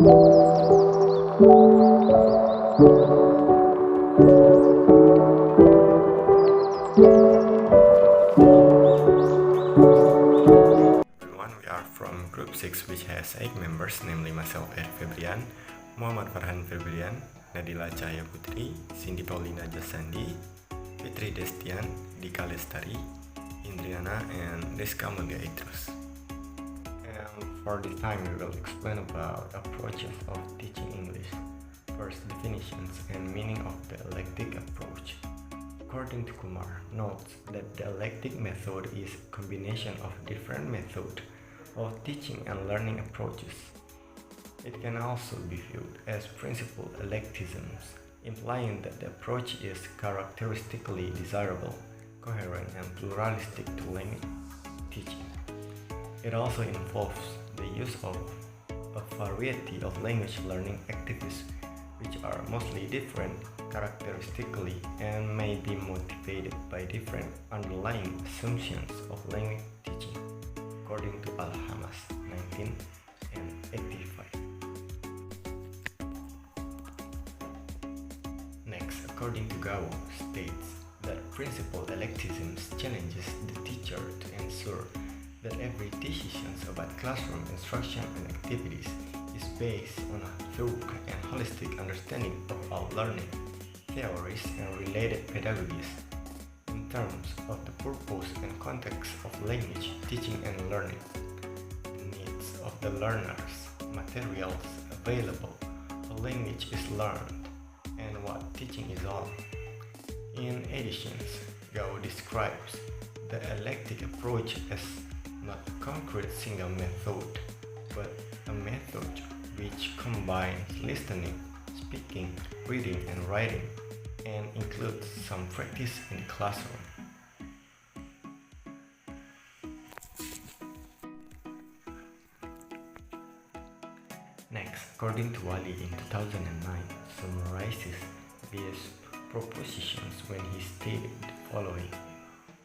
Everyone, we are from Group 6, which has 8 members, namely myself, Erik Febrian, Muhammad Farhan Vebrian, Nadila Cahya Putri, Cindy Paulina Jasandy, Fitri Destian, Dika lestari, Indriana, and Riska Mulia Idrus. And for this time, we will explain about approaches of teaching English. First, definitions and meaning of the eclectic approach. According to Kumar, notes that the eclectic method is a combination of different methods of teaching and learning approaches. It can also be viewed as principal eclecticisms, implying that the approach is characteristically desirable, coherent, and pluralistic to language teaching. It also involves the use of a variety of language learning activities, which are mostly different characteristically and may be motivated by different underlying assumptions of language teaching, according to Al-Hamas 1985. Next, according to Gao, states that principal eclecticisms challenges the teacher to ensure that every decision about classroom instruction and activities is based on a thorough and holistic understanding of all learning theories and related pedagogies in terms of the purpose and context of language teaching and learning, the needs of the learners, materials available, how language is learned, and what teaching is all. In addition, Gao describes the eclectic approach as not a concrete single method, but a method which combines listening, speaking, reading, and writing, and includes some practice in the classroom. Next, according to Wali in 2009, summarizes these propositions when he stated the following.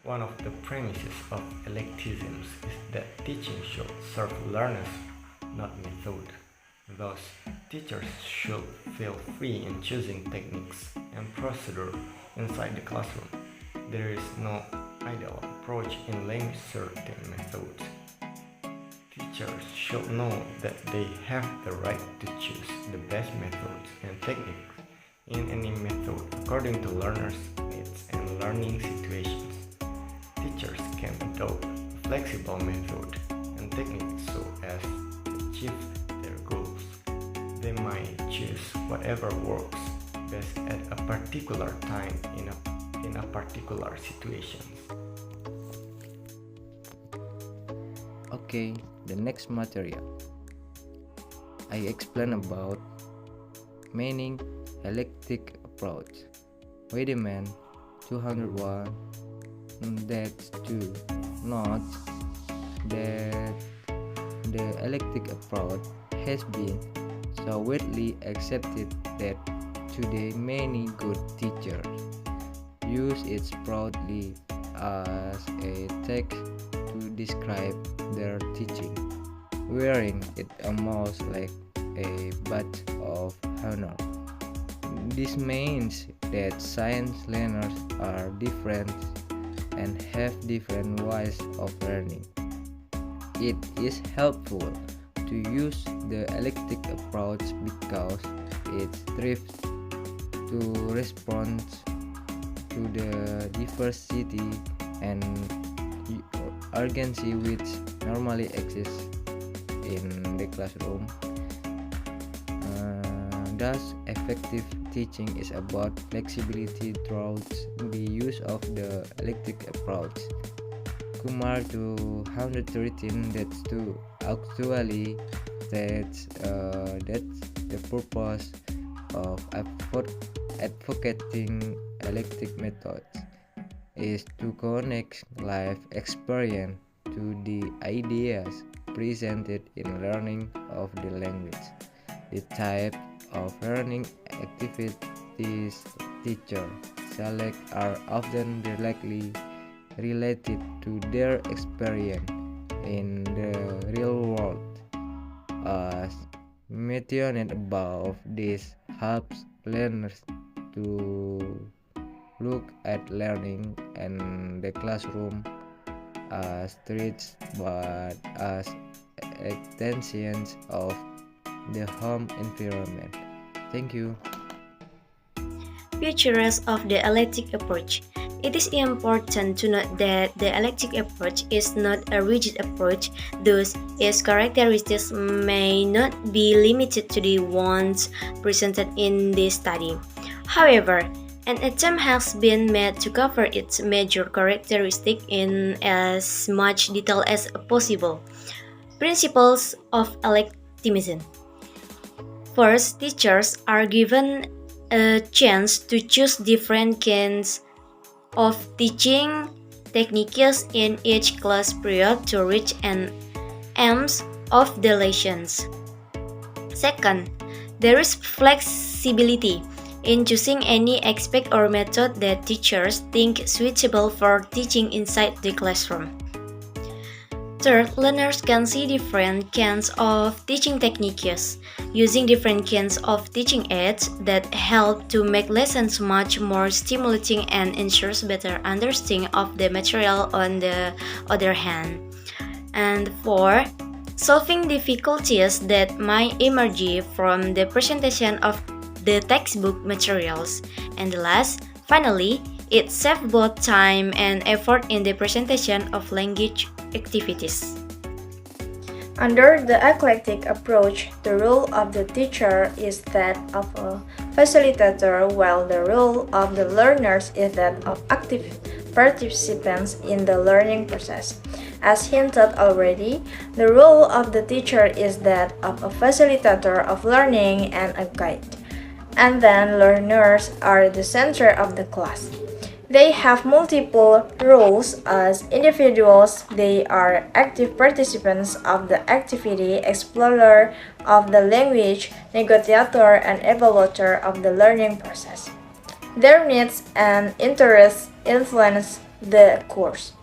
One of the premises of eclecticisms is that teaching should serve learners, not method. Thus, teachers should feel free in choosing techniques and procedure inside the classroom. There is no ideal approach in language certain methods. Teachers should know that they have the right to choose the best methods and techniques in any method according to learners' needs and learning situations. Teachers can adopt a flexible method and technique so as to achieve their goals. They might choose whatever works best at a particular time in a particular situation. Okay, the next material. I explain about meaning eclectic approach. Weidemann 201. That's to note that the eclectic approach has been so widely accepted that today many good teachers use it broadly as a text to describe their teaching, wearing it almost like a badge of honor. This means that science learners are different and have different ways of learning. It is helpful to use the eclectic approach because it strives to respond to the diversity and urgency which normally exists in the classroom. Thus, effective teaching is about flexibility through the use of the eclectic approach. Kumar 213 that's to actually that's the purpose of advocating eclectic methods is to connect life experience to the ideas presented in learning of the language. The type of learning activities teachers select are often directly related to their experience in the real world, as mentioned above, this helps learners to look at learning and the classroom as threats but as extensions of the home environment. Thank you. Features of the eclectic approach. It is important to note that the eclectic approach is not a rigid approach, thus its characteristics may not be limited to the ones presented in this study. However, an attempt has been made to cover its major characteristics in as much detail as possible. Principles of electivism. First, teachers are given a chance to choose different kinds of teaching techniques in each class period to reach an aims of the lessons. Second, there is flexibility in choosing any aspect or method that teachers think suitable for teaching inside the classroom. Third, learners can see different kinds of teaching techniques, using different kinds of teaching aids that help to make lessons much more stimulating and ensures better understanding of the material on the other hand. And four, solving difficulties that might emerge from the presentation of the textbook materials. And the last, finally, it saves both time and effort in the presentation of language activities. Under the eclectic approach, the role of the teacher is that of a facilitator, while the role of the learners is that of active participants in the learning process. As hinted already, the role of the teacher is that of a facilitator of learning and a guide. And then learners are the center of the class. They have multiple roles as individuals. They are active participants of the activity, explorer of the language, negotiator, and evaluator of the learning process. Their needs and interests influence the course.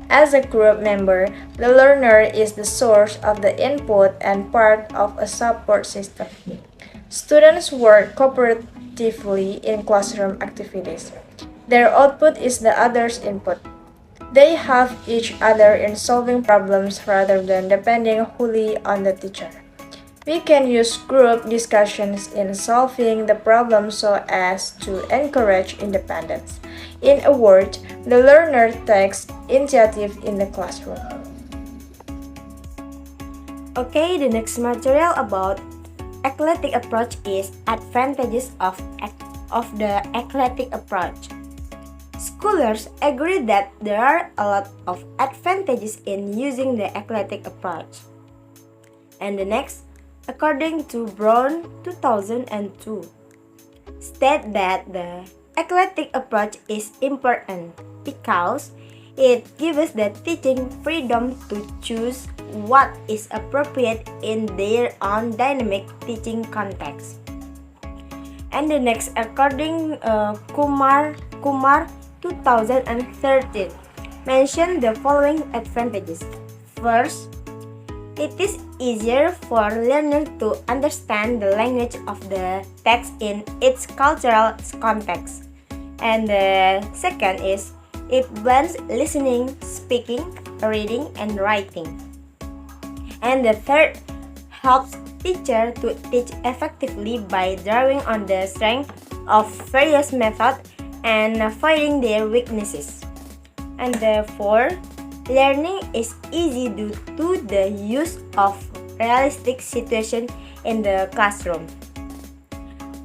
As a group member, the learner is the source of the input and part of a support system. Students work cooperatively in classroom activities. Their output is the other's input. They help each other in solving problems rather than depending wholly on the teacher. We can use group discussions in solving the problem so as to encourage independence. In a word, the learner takes initiative in the classroom. Okay, the next material about eclectic approach is advantages of the eclectic approach. Scholars agree that there are a lot of advantages in using the eclectic approach. And the next, according to Brown 2002, state that the eclectic approach is important because it gives the teaching freedom to choose what is appropriate in their own dynamic teaching context. And the next, according Kumar 2013, mention the following advantages. First, it is easier for learners to understand the language of the text in its cultural context. And the second is, it blends listening, speaking, reading, and writing. And the third, helps teachers to teach effectively by drawing on the strength of various methods and avoiding their weaknesses. And the fourth, learning is easy due to the use of realistic situations in the classroom.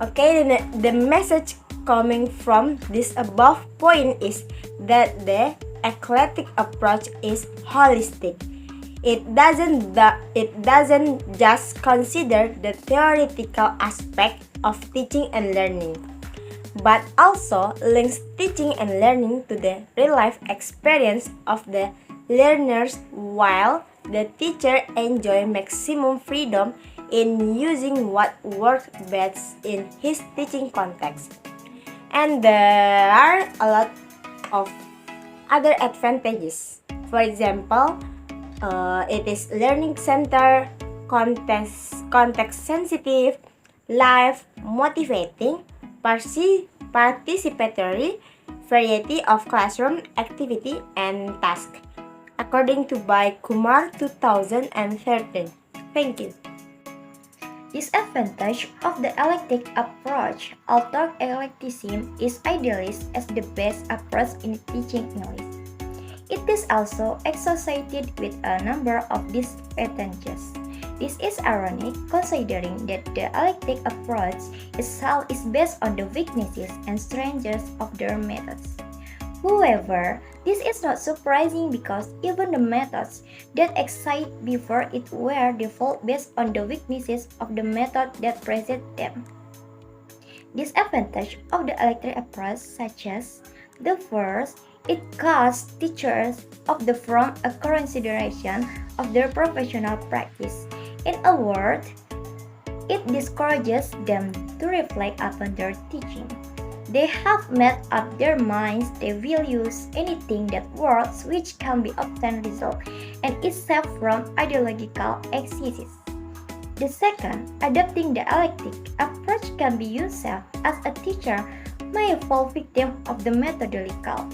Okay, the message coming from this above point is that the eclectic approach is holistic. It doesn't just consider the theoretical aspect of teaching and learning, but also links teaching and learning to the real-life experience of the learners, while the teacher enjoys maximum freedom in using what works best in his teaching context. And there are a lot of other advantages. For example, it is learning center, context-sensitive, live, motivating, participatory, variety of classroom activity and task, according to by Kumar 2013. Thank you. Disadvantage of the eclectic approach. Although eclecticism is idealized as the best approach in teaching English, it is also associated with a number of disadvantages. This is ironic considering that the eclectic approach itself is based on the weaknesses and strengths of their methods. However, this is not surprising because even the methods that existed before it were developed based on the weaknesses of the method that preceded them. Disadvantage of the eclectic approach such as the first, it costs teachers from a consideration of their professional practice. In a word, it discourages them to reflect upon their teaching. They have made up their minds they will use anything that works which can be obtained result and is safe from ideological excesses. The second, adopting the eclectic approach can be used as a teacher may fall victim of the methodological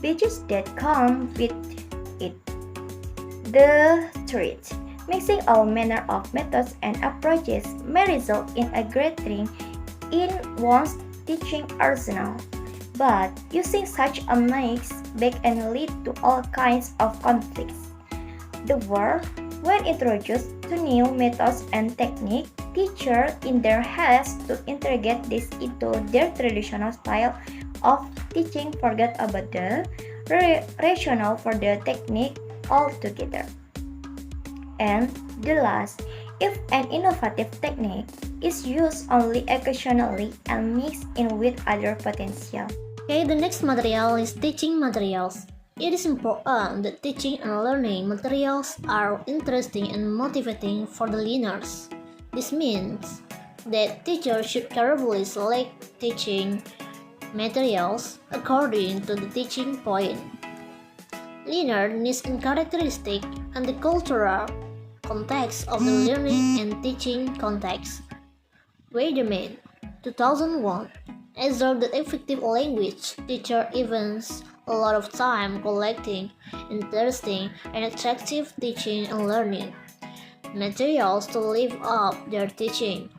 baggage that come with it. The third, mixing all manner of methods and approaches may result in a greater in one's teaching arsenal, but using such a mix can lead to all kinds of conflicts. The word, when introduced to new methods and techniques, teachers in their haste to integrate this into their traditional style of teaching forget about the rationale for the technique altogether. And the last, if an innovative technique is used only occasionally and mixed in with other potential. Okay, the next material is teaching materials. It is important that teaching and learning materials are interesting and motivating for the learners. This means that teachers should carefully select teaching materials according to the teaching point, learner needs and characteristic, and the cultural context of the learning and teaching context. Weidman, 2001, observed that effective language teacher events a lot of time collecting interesting and attractive teaching and learning materials to live up their teaching,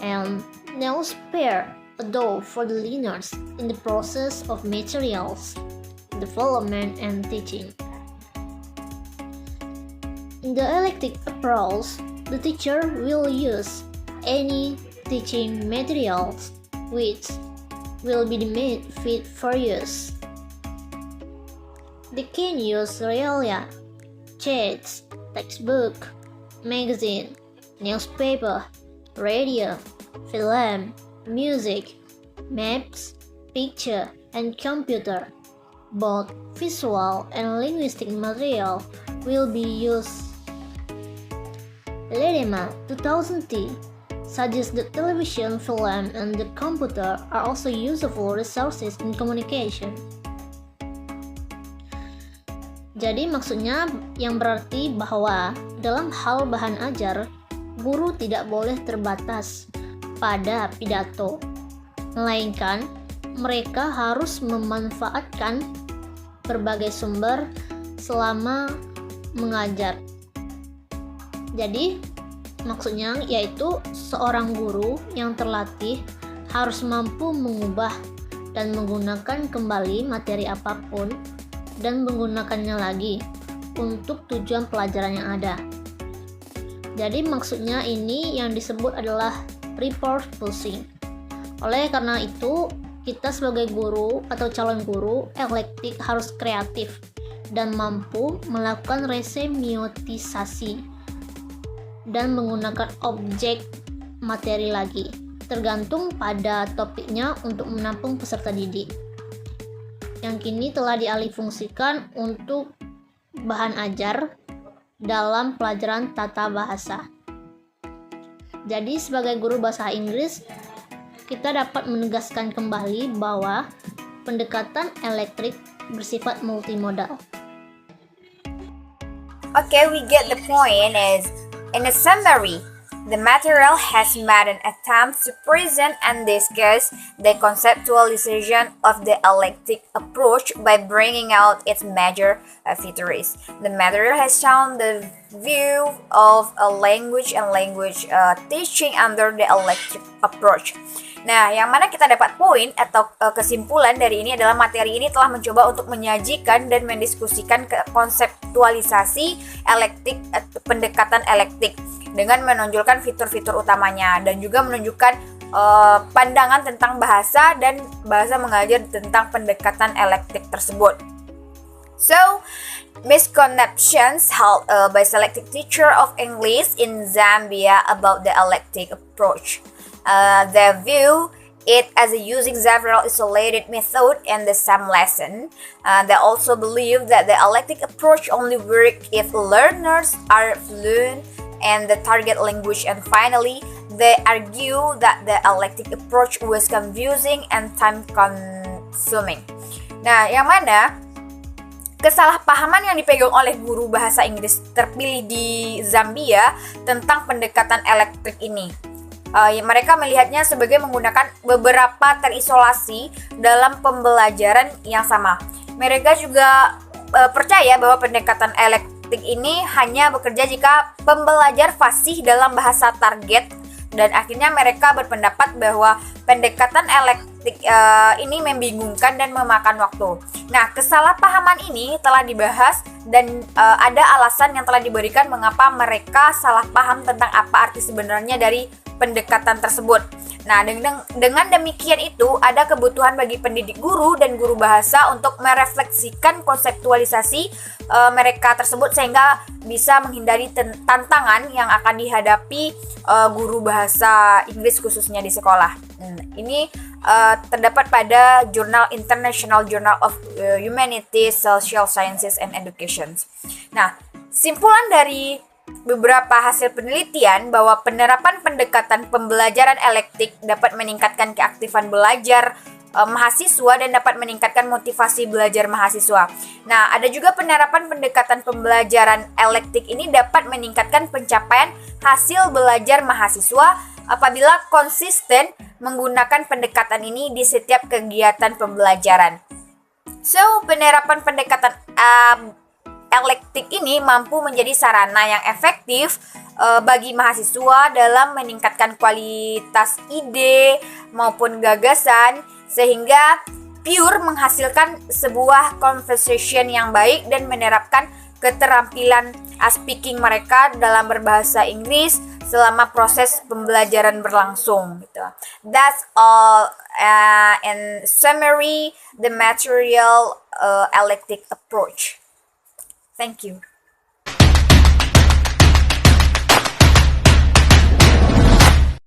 and now spare a door for the learners in the process of materials development and teaching. In the eclectic approach, the teacher will use any teaching materials which will be made fit for use. They can use realia, chats, textbook, magazine, newspaper, radio, film, music, maps, picture, and computer. Both visual and linguistic material will be used. Ledema 2000 suggests that television, film, and the computer are also useful resources in communication. Jadi maksudnya yang berarti bahwa dalam hal bahan ajar, guru tidak boleh terbatas pada pidato, melainkan mereka harus memanfaatkan berbagai sumber selama mengajar. Jadi maksudnya yaitu seorang guru yang terlatih harus mampu mengubah dan menggunakan kembali materi apapun dan menggunakannya lagi untuk tujuan pelajaran yang ada. Jadi maksudnya ini yang disebut adalah repurposing. Oleh karena itu, kita sebagai guru atau calon guru eklektik harus kreatif dan mampu melakukan resemiotisasi dan menggunakan objek materi lagi, tergantung pada topiknya untuk menampung peserta didik, yang kini telah dialihfungsikan untuk bahan ajar dalam pelajaran tata bahasa. Jadi sebagai guru bahasa Inggris, kita dapat menegaskan kembali bahwa pendekatan elektrik bersifat multimodal. Okay, we get the point. Is in a summary, The material has made an attempt to present and discuss the conceptualization of the eclectic approach by bringing out its major features. The material has shown the view of a language and language teaching under the eclectic approach. Nah, yang mana kita dapat poin atau kesimpulan dari ini adalah materi ini telah mencoba untuk menyajikan dan mendiskusikan konseptualisasi eclectic, pendekatan eclectic dengan menonjolkan fitur-fitur utamanya dan juga menunjukkan pandangan tentang bahasa dan bahasa mengajar tentang pendekatan eclectic tersebut. So, misconceptions held by selected teacher of English in Zambia about the eclectic approach. They view it as using several isolated methods in the same lesson. They also believe that the eclectic approach only works if learners are fluent in the target language. And finally, they argue that the eclectic approach was confusing and time-consuming. Nah, yang mana kesalahpahaman yang dipegang oleh guru bahasa Inggris terpilih di Zambia tentang pendekatan eclectic ini. Mereka melihatnya sebagai menggunakan beberapa terisolasi dalam pembelajaran yang sama. Mereka juga percaya bahwa pendekatan eclectic ini hanya bekerja jika pembelajar fasih dalam bahasa target, dan akhirnya mereka berpendapat bahwa pendekatan eclectic ini membingungkan dan memakan waktu. Nah, kesalahpahaman ini telah dibahas dan ada alasan yang telah diberikan mengapa mereka salah paham tentang apa arti sebenarnya dari pendekatan tersebut. Nah, dengan demikian itu ada kebutuhan bagi pendidik guru dan guru bahasa untuk merefleksikan konseptualisasi mereka tersebut sehingga bisa menghindari tantangan yang akan dihadapi guru bahasa Inggris khususnya di sekolah. Ini terdapat pada jurnal International Journal of Humanities, Social Sciences and Education. Nah, simpulan dari beberapa hasil penelitian bahwa penerapan pendekatan pembelajaran eclectic dapat meningkatkan keaktifan belajar mahasiswa dan dapat meningkatkan motivasi belajar mahasiswa. Nah, ada juga penerapan pendekatan pembelajaran eclectic ini dapat meningkatkan pencapaian hasil belajar mahasiswa apabila konsisten menggunakan pendekatan ini di setiap kegiatan pembelajaran. So, penerapan pendekatan eclectic ini mampu menjadi sarana yang efektif bagi mahasiswa dalam meningkatkan kualitas ide maupun gagasan sehingga pure menghasilkan sebuah conversation yang baik dan menerapkan keterampilan speaking mereka dalam berbahasa Inggris selama proses pembelajaran berlangsung gitu. That's all in summary the material eclectic approach. Thank you.